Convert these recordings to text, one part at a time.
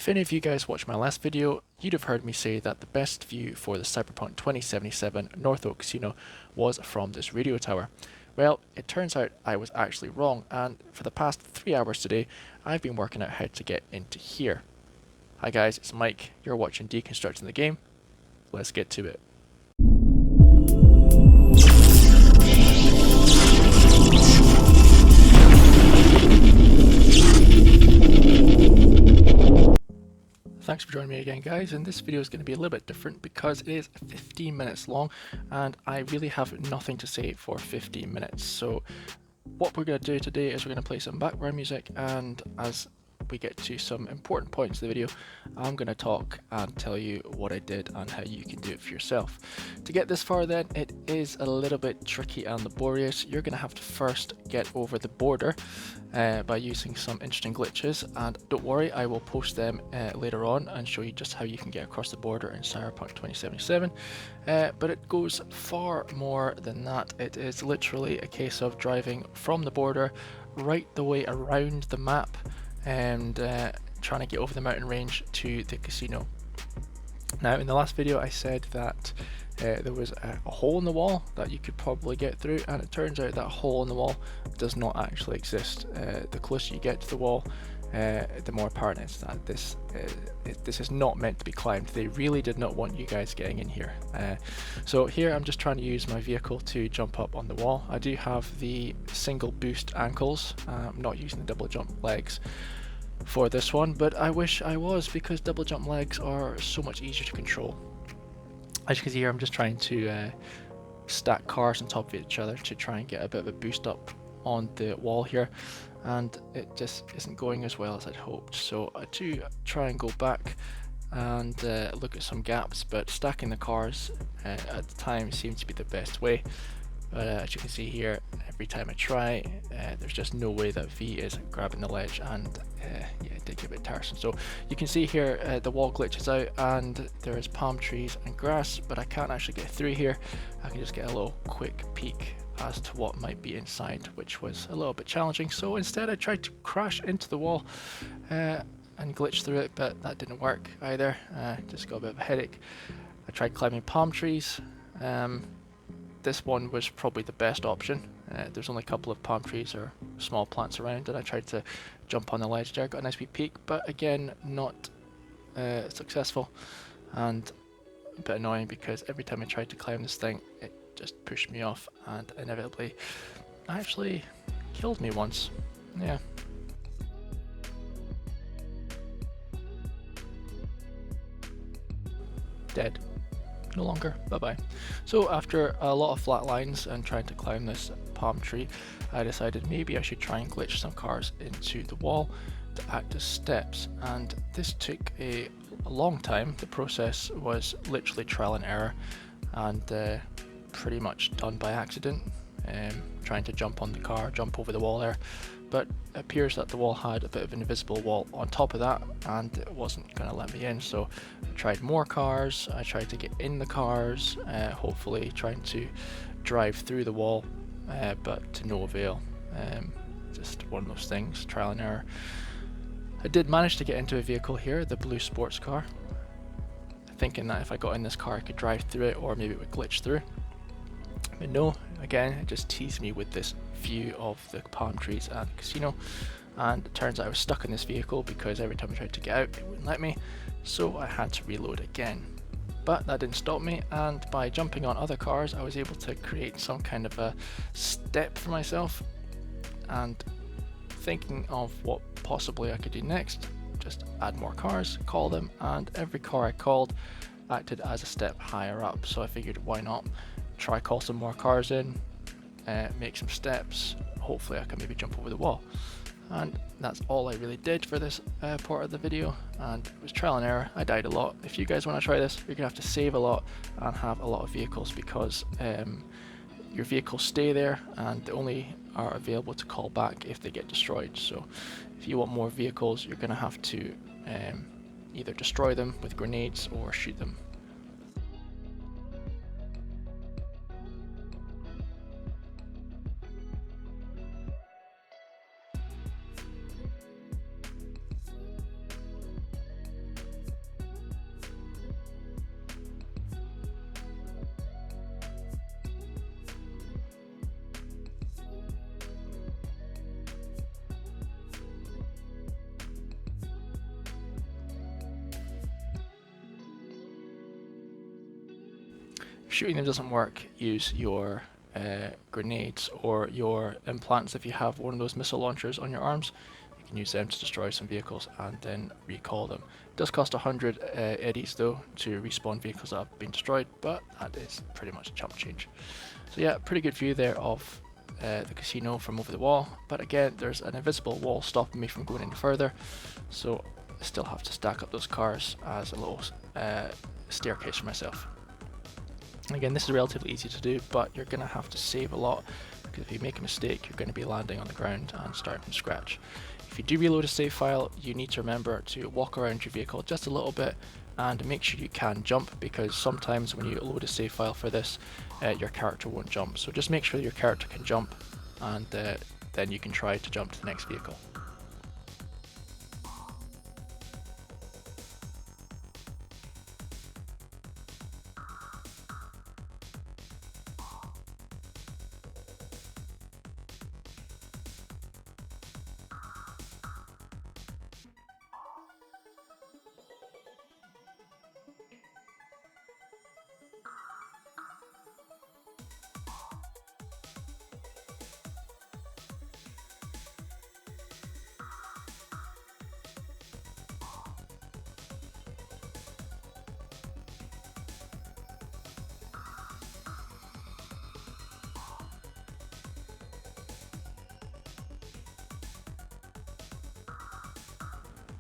If any of you guys watched my last video, you'd have heard me say that the best view for the Cyberpunk 2077 Northoak Casino was from this radio tower. Well, it turns out I was actually wrong, and for the past 3 hours today, I've been working out how to get into here. Hi guys, it's Mike, you're watching Deconstructing the Game. Let's get to it. Thanks for joining me again guys, and this video is going to be a little bit different because it is 15 minutes long and I really have nothing to say for 15 minutes. So what we're going to do today is we're going to play some background music, and as we get to some important points of the video, I'm going to talk and tell you what I did and how you can do it for yourself. To get this far then, it is a little bit tricky and laborious. You're going to have to first get over the border by using some interesting glitches, and don't worry, I will post them later on and show you just how you can get across the border in Cyberpunk 2077. But it goes far more than that. It is literally a case of driving from the border right the way around the map and trying to get over the mountain range to the casino. Now, in the last video I said that there was a hole in the wall that you could probably get through, and it turns out that hole in the wall does not actually exist. The closer you get to the wall, the more apparent it's that this is not meant to be climbed. They really did not want you guys getting in here. So here I'm just trying to use my vehicle to jump up on the wall. I do have the single boost ankles. I'm not using the double jump legs for this one, but I wish I was, because double jump legs are so much easier to control. As you can see here, I'm just trying to stack cars on top of each other to try and get a bit of a boost up on the wall here, and it just isn't going as well as I'd hoped. So I do try and go back and look at some gaps, but stacking the cars at the time seems to be the best way. But as you can see here, every time I try, there's just no way that V is grabbing the ledge, and yeah, it did get a bit tiresome. So you can see here the wall glitches out and there is palm trees and grass, but I can't actually get through here. I can just get a little quick peek as to what might be inside, which was a little bit challenging. So instead I tried to crash into the wall and glitch through it, but that didn't work either. Just got a bit of a headache. I tried climbing palm trees. This one was probably the best option. There's only a couple of palm trees or small plants around, and I tried to jump on the ledge there, got a nice wee peek, but again not successful, and a bit annoying because every time I tried to climb this thing it just pushed me off and inevitably actually killed me once. Yeah. Dead. No longer. Bye bye. So after a lot of flat lines and trying to climb this palm tree, I decided maybe I should try and glitch some cars into the wall to act as steps, and this took a long time. The process was literally trial and error, and pretty much done by accident, trying to jump on the car, jump over the wall there, but it appears that the wall had a bit of an invisible wall on top of that and it wasn't going to let me in. So I tried more cars, I tried to get in the cars, hopefully trying to drive through the wall, but to no avail. Just one of those things, trial and error. I did manage to get into a vehicle here, the blue sports car, thinking that if I got in this car I could drive through it, or maybe it would glitch through. But no, again it just teased me with this view of the palm trees and the casino, and it turns out I was stuck in this vehicle because every time I tried to get out it wouldn't let me, so I had to reload again. But that didn't stop me, and by jumping on other cars I was able to create some kind of a step for myself, and thinking of what possibly I could do next, just add more cars, call them, and every car I called acted as a step higher up. So I figured, why not try call some more cars in, make some steps, hopefully I can maybe jump over the wall. And that's all I really did for this part of the video, and it was trial and error. I died a lot. If you guys want to try this, you're gonna have to save a lot and have a lot of vehicles, because your vehicles stay there and they only are available to call back if they get destroyed. So if you want more vehicles, you're gonna have to either destroy them with grenades or shoot them. shooting them doesn't work, use your grenades or your implants. If you have one of those missile launchers on your arms, you can use them to destroy some vehicles and then recall them. It does cost 100 eddies though to respawn vehicles that have been destroyed, but that is pretty much chump change. So yeah, pretty good view there of the casino from over the wall, but again there's an invisible wall stopping me from going any further, so I still have to stack up those cars as a little staircase for myself. Again, this is relatively easy to do, but you're going to have to save a lot, because if you make a mistake you're going to be landing on the ground and starting from scratch. If you do reload a save file, you need to remember to walk around your vehicle just a little bit and make sure you can jump, because sometimes when you load a save file for this, your character won't jump. So just make sure your character can jump, and then you can try to jump to the next vehicle.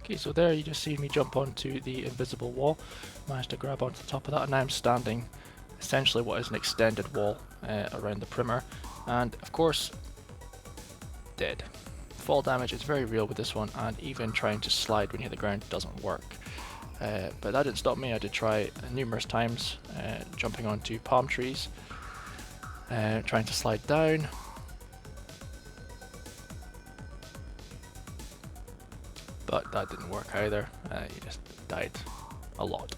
Okay, so there you just see me jump onto the invisible wall, managed to grab onto the top of that, and now I'm standing essentially what is an extended wall around the perimeter, and of course, dead. Fall damage is very real with this one, and even trying to slide when you hit the ground doesn't work. But that didn't stop me. I did try numerous times, jumping onto palm trees, trying to slide down. But that didn't work either. You just died a lot.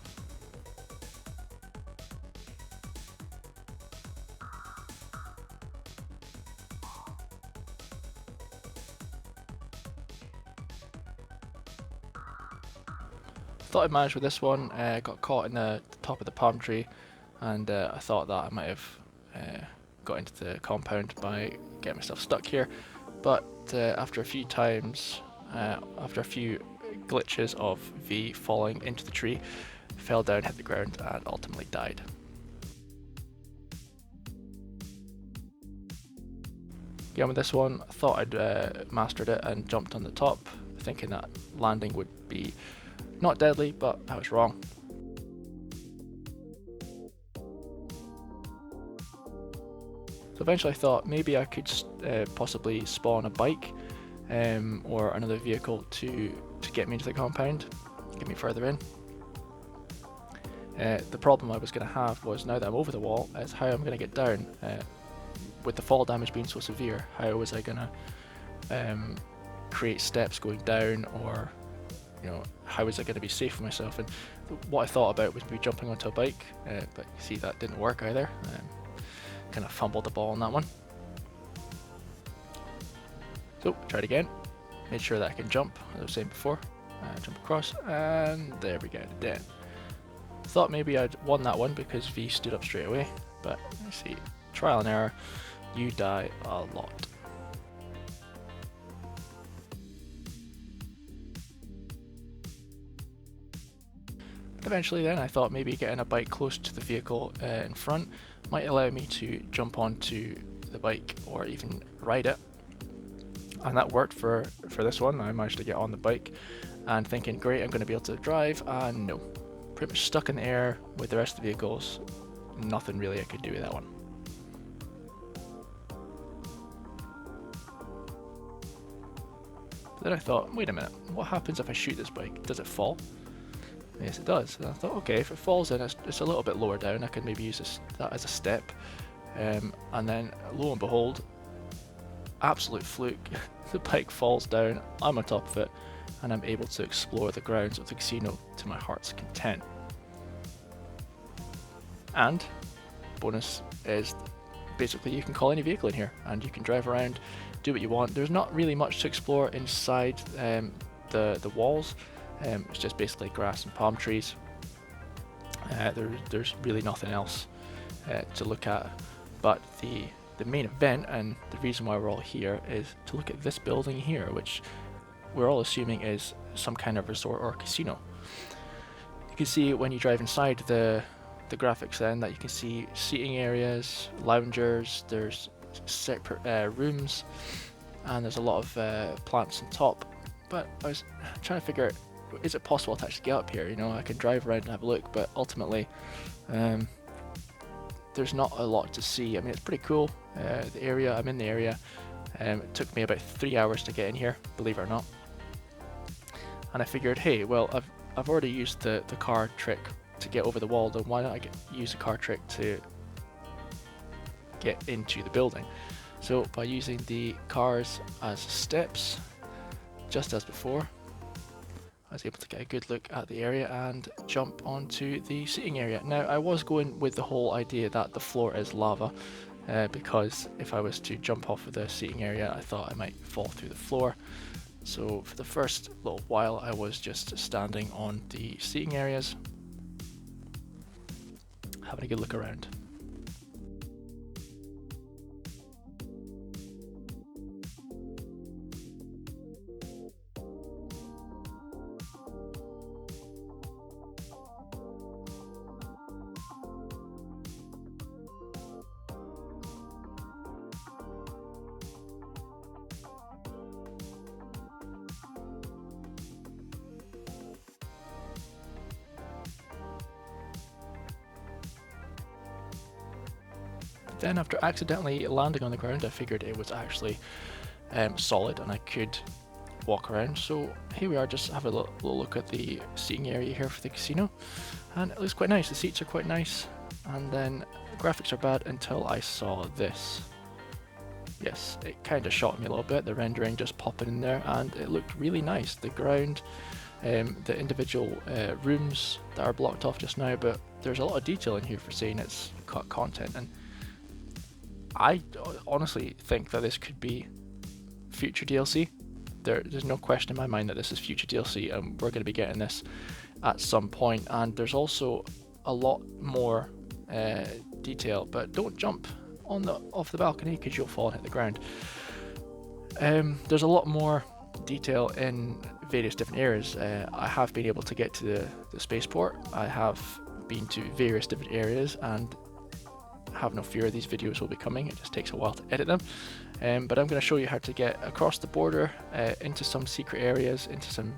Thought I managed with this one. Got caught in the top of the palm tree, and I thought that I might have got into the compound by getting myself stuck here. But after a few times, after a few glitches of V falling into the tree, fell down, hit the ground, and ultimately died. Again with this one, I thought I'd mastered it and jumped on the top, thinking that landing would be not deadly, but I was wrong. So eventually I thought maybe I could possibly spawn a bike or another vehicle to get me into the compound, get me further in. The problem I was going to have was, now that I'm over the wall, is how I'm going to get down. With the fall damage being so severe, how was I going to create steps going down, or how was I going to be safe for myself? And what I thought about was maybe jumping onto a bike, but you see that didn't work either. Kind of fumbled the ball on that one. So tried again, made sure that I can jump, as I was saying before, jump across, and there we go, dead. Thought maybe I'd won that one because V stood up straight away, but you see, trial and error, you die a lot. Eventually then I thought maybe getting a bike close to the vehicle in front might allow me to jump onto the bike or even ride it. And that worked for this one. I managed to get on the bike and thinking, great, I'm going to be able to drive, and no. Pretty much stuck in the air with the rest of the vehicles. Nothing really I could do with that one. But then I thought, wait a minute, what happens if I shoot this bike? Does it fall? Yes, it does. And I thought, okay, if it falls in, it's a little bit lower down, I can maybe use that as a step. And then, lo and behold, absolute fluke, the bike falls down, I'm on top of it, and I'm able to explore the grounds of the casino to my heart's content. And bonus is basically you can call any vehicle in here and you can drive around, do what you want. There's not really much to explore inside the walls. It's just basically grass and palm trees. There's really nothing else to look at, but the main event and the reason why we're all here is to look at this building here, which we're all assuming is some kind of resort or casino. You can see when you drive inside the graphics then that you can see seating areas, loungers, there's separate rooms, and there's a lot of plants on top. But I was trying to figure out, is it possible to actually get up here? You know, I can drive around and have a look, but ultimately there's not a lot to see. I mean, it's pretty cool, the area. I'm in the area. It took me about 3 hours to get in here, believe it or not. And I figured, hey, well, I've already used the car trick to get over the wall, then why not use the car trick to get into the building? So by using the cars as steps, just as before, I was able to get a good look at the area and jump onto the seating area. Now, I was going with the whole idea that the floor is lava, because if I was to jump off of the seating area, I thought I might fall through the floor. So for the first little while, I was just standing on the seating areas, having a good look around. Then after accidentally landing on the ground, I figured it was actually solid and I could walk around. So here we are, just have a little look at the seating area here for the casino, and it looks quite nice. The seats are quite nice, and then the graphics are bad until I saw this. Yes, it kind of shocked me a little bit, the rendering just popping in there, and it looked really nice. The ground, the individual rooms that are blocked off just now, but there's a lot of detail in here for saying it's cut content, and I honestly think that this could be future DLC. There's no question in my mind that this is future DLC, and we're going to be getting this at some point. And there's also a lot more detail, but don't jump off the balcony because you'll fall and hit the ground. There's a lot more detail in various different areas. I have been able to get to the spaceport. I have been to various different areas, and have no fear, these videos will be coming. It just takes a while to edit them, but I'm going to show you how to get across the border, into some secret areas, into some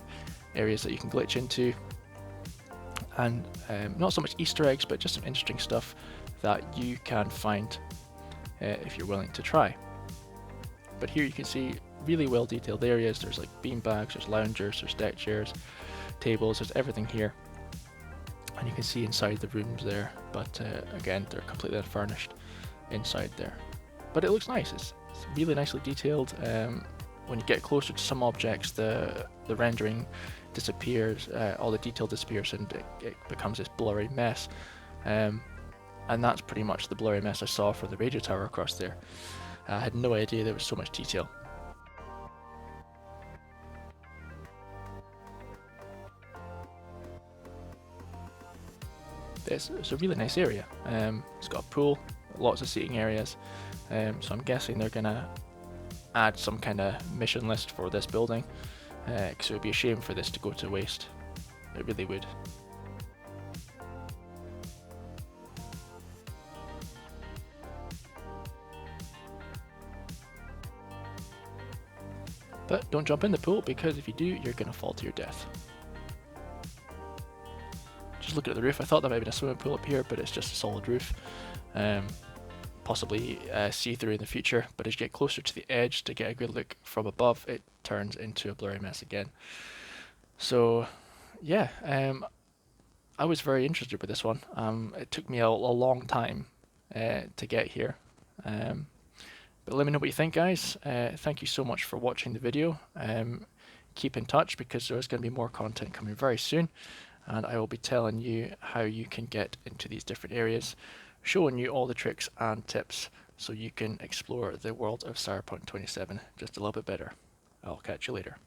areas that you can glitch into, and not so much Easter eggs, but just some interesting stuff that you can find if you're willing to try. But here you can see really well detailed areas. There's like bean bags, there's loungers, there's deck chairs, tables, there's everything here. And you can see inside the rooms there, but again, they're completely unfurnished inside there. But it looks nice. It's really nicely detailed. When you get closer to some objects, the rendering disappears, all the detail disappears, and it becomes this blurry mess. And that's pretty much the blurry mess I saw for the radio tower across there. I had no idea there was so much detail. It's a really nice area. It's got a pool, lots of seating areas, so I'm guessing they're gonna add some kind of mission list for this building, because it would be a shame for this to go to waste. It really would. But don't jump in the pool, because if you do, you're gonna fall to your death. Just looking at the roof, I thought there might have been a swimming pool up here, but it's just a solid roof. Possibly see-through in the future, but as you get closer to the edge to get a good look from above, it turns into a blurry mess again. So yeah, I was very interested with this one. It took me a long time to get here. But let me know what you think, guys. Thank you so much for watching the video. Keep in touch, because there's going to be more content coming very soon, and I will be telling you how you can get into these different areas, showing you all the tricks and tips so you can explore the world of Cyberpunk 27 just a little bit better. I'll catch you later.